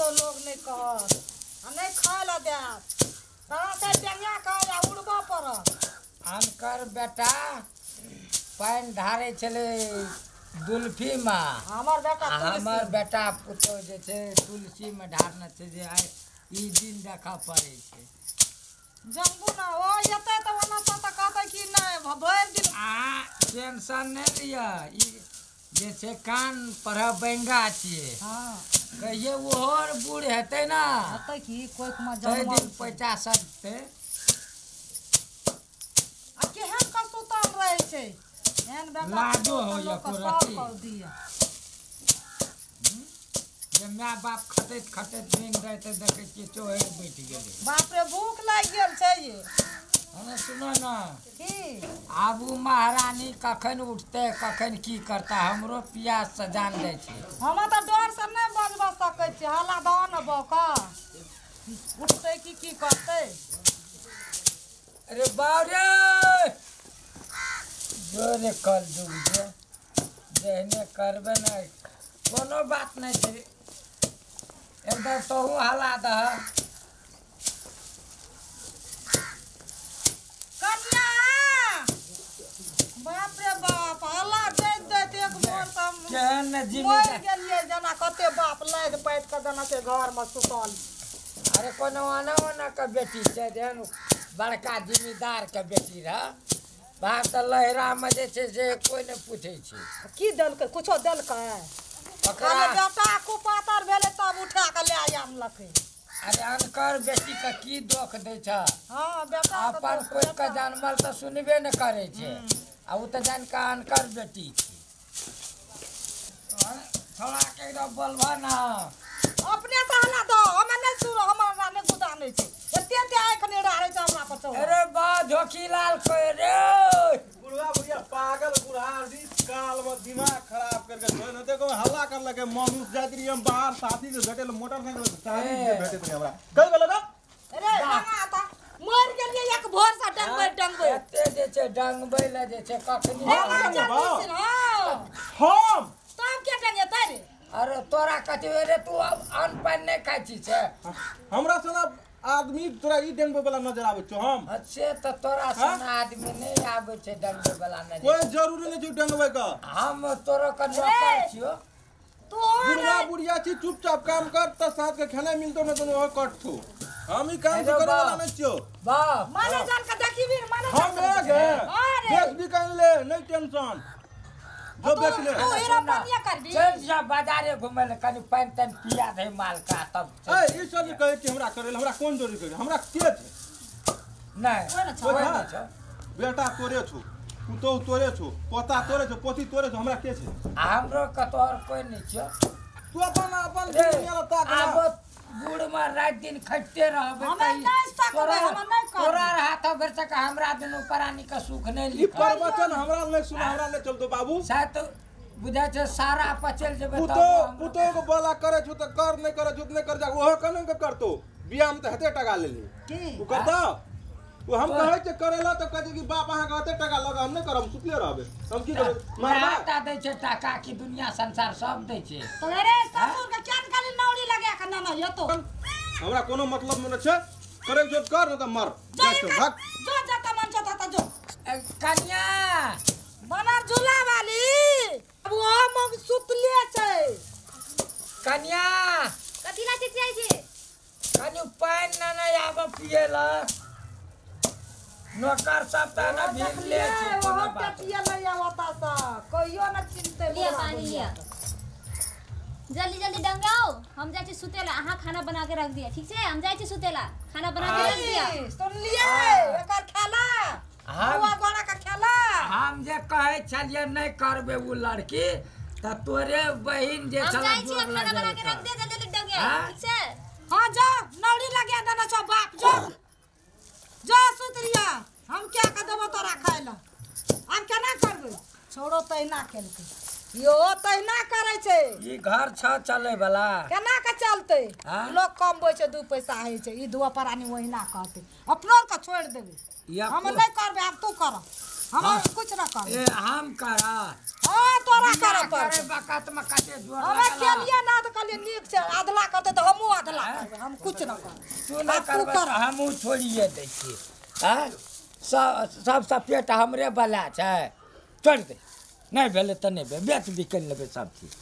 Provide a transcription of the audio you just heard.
तो लोग नहीं कहत नहीं खाए ला दे कहाँ से डेंगा का या उड़बा पड़त अनकर बेटा पानि ढारे छले दुल्फी में हमर बेटा पुतो जे छै तुलसी में ढारने छै जे आइ ई दिन देखा पड़े छै जम्बू ना ओ येते तो ओना से त कहते कि नहीं भर दिन टेंशन नहीं लिया ई जे छै कान पर बैंगा छियै हां कहिए ओहर बूढ़ हेतै ना हेतै कि कोई में जन्म दिन पैसा सटतै आ केहन का सुतल रहे छै एहन बेटा लाडो हो या कोरती जे माय बाप खटैत खटैत दिन राति देखै छियै चोहरि बैठ गेलै बाप रे भूख लाग गेल छै ये हमें सुनो ना की आबू महारानी कखन उठते कखन की करता हमरो प्यास से जान जाए छै हम तो डर से नहीं बजबा सकै छी हल्ला दऽ न बका उठते की करते अरे बारे जोरे कल जुग जे जेहने करबे ना कोनो बात नहीं छै एकदम तोहू हला दह कन्या बाप रे बाप हल्ला दैत एक मोर सब केहन मोर जिम्मेदार गेलिए जना कते बाप लाद पैत के जना से घर में सुतल अरे कोनो आना के बेटी छै जेहन बड़का जिम्मेदार के बेटी रह बाप तऽ लहरा में जे छै से कोई नहीं पूछे छै की देलकै कुछो देलकै ओकरा बेटा कुपातर भेले तब उठा के ले आम लखे अरे अनकर बेटी के की दोख दै छ हां बेटा अपन कोई के जानमल तो सुनबे न करे छे आ उ त जान का अनकर बेटी छी थोड़ा के एकदम बोलबा ना अपने से हला दो हमें नहीं सुनो हमरा ने गुदा नहीं छै एते आंख ने रहै छै हमरा पर चढ़ अरे बा झोखीलाल कोई रे बुढ़वा बुढ़िया पागल बुढ़ारी काल में दिमाग खराब करके छोड़ न देखो हल्ला कर लगे मनुष्य जाति हम बाहर साथी से घटेल मोटरसाइकिल साथी से भेटे थे हमरा कई गलो ना अरे गाना आता मर गेलिए एक भोर से डंगबै एते जे छै डंगबै ले जे छै कखनी हम तब के डंगे तारे अरे तोरा कथि रे तू अब अन्न पानि नहीं खाइ छी से हमरा सना आदमी तोरा ई डेंगबे वाला नजर आबै छौ हम अच्छे त तोरा सन आदमी नहीं आबै छै डंगबै वाला नहीं कोई जरूरी नहीं छै डेंगबे का हम तोरो के नौकर छियो तू बुढ़वा बुढ़िया छी चुपचाप काम कर त साथ के खाना मिलतो न तो ओ कटथो हम ई काम करे वाला नहीं छियो बाप माने जान के देखी वीर माने हम गे बेच भी कर ले नहीं टेंशन जो बेच ले तू हीरा पनिया करबी चल जा बाजारे घुमे ले कनी पानी तन पिया दे माल का तब ए ई सब जे कहै छी हमरा करे हमरा कोन जरूरी करे हमरा के छै नहीं कोई नहीं छै बेटा तोरे छौ पुतो तोरे छौ पोता तोरे छौ पोती तोरे छौ हमरा के छै हमरो कतोर कोई नहीं छै तू अपन दुनिया लता अब बूढ़ में रात दिन खटते रहबे हम नहीं सकबे हम नहीं कर तोरा हाथ भर तक हमरा दुनु प्राणी का सुख नहीं ई लिखल प्रवचन हमरा नहीं सुना हमरा नहीं चलतो बाबू साथ बुझा छै सारा पचल जेबे पुतो को बोला करे छु त कर नहीं करे छु नहीं कर जा ओहो कने के करतो बियाह में त हेते टका लेली की तू करता वो हम कहै छै करेला त कहै कि बाप अहाँ के हेते टका लगा हम नहीं करब सुतले रहबे हम की करब मारता दै छै टाका की दुनिया संसार सब दै छै तो रे ससुर के केन काली नौरी लगा के ना ये तो हमरा कोनो मतलब में न छै करे जो कर न त मर जो भाग जो जाता मन चाहता जो कन्या बनर झूला वाली अब वो मग सुतले छै कन्या कथी ला चिचियाई छै कन्या पानी ना नहीं आब पिएला नौकर सब त ना भिगले छै वो कतिया नहीं आवता सा कहियो न चिंते लिया पानी लिया जल्दी जल्दी डंगाओ हम जाय छी सुतेला अहाँ खाना बना के रख दिया ठीक छै हम जाय छी सुतेला खाना बना के रख दिया सुन लिए एकर खेला हुआ गोरा का खेला हम जे कहै छलिए नहीं करबे उ लड़की त तोरे बहिन जे हम छला जाय छी जोर खाना बना के रख लगे दिया जल्दी जल्दी डंगे हाँ? ठीक छै हां जा नौरी लगा देना छो बाप जो जो सुतरिया हम क्या कर देबो तोरा खाइला हम केना करबै छोड़ो तैना केलकै यो तैना करे छै ई घर छ चले वाला केना के चलते हाँ? लोग कमबै छै दू पैसा होइ छै ई दुआ परानी ओहिना कहते अपनो के छोड़ देबै या हम नहीं करबे अब तू कर हम कुछ ना कर ए हम करा हां तोरा करे पर करे बकत में कते जोर हम लगला केलिए ना तो कहलिए नीक से आधला करते तो हमहू आधला करबे हम कुछ ना कर तू ना करबे हमहू छोड़िए दै छी हां सब पेट हमरे बला छै छोड़ दे नहीं भेले त नहीं बेच बिकल लेबे सब चीज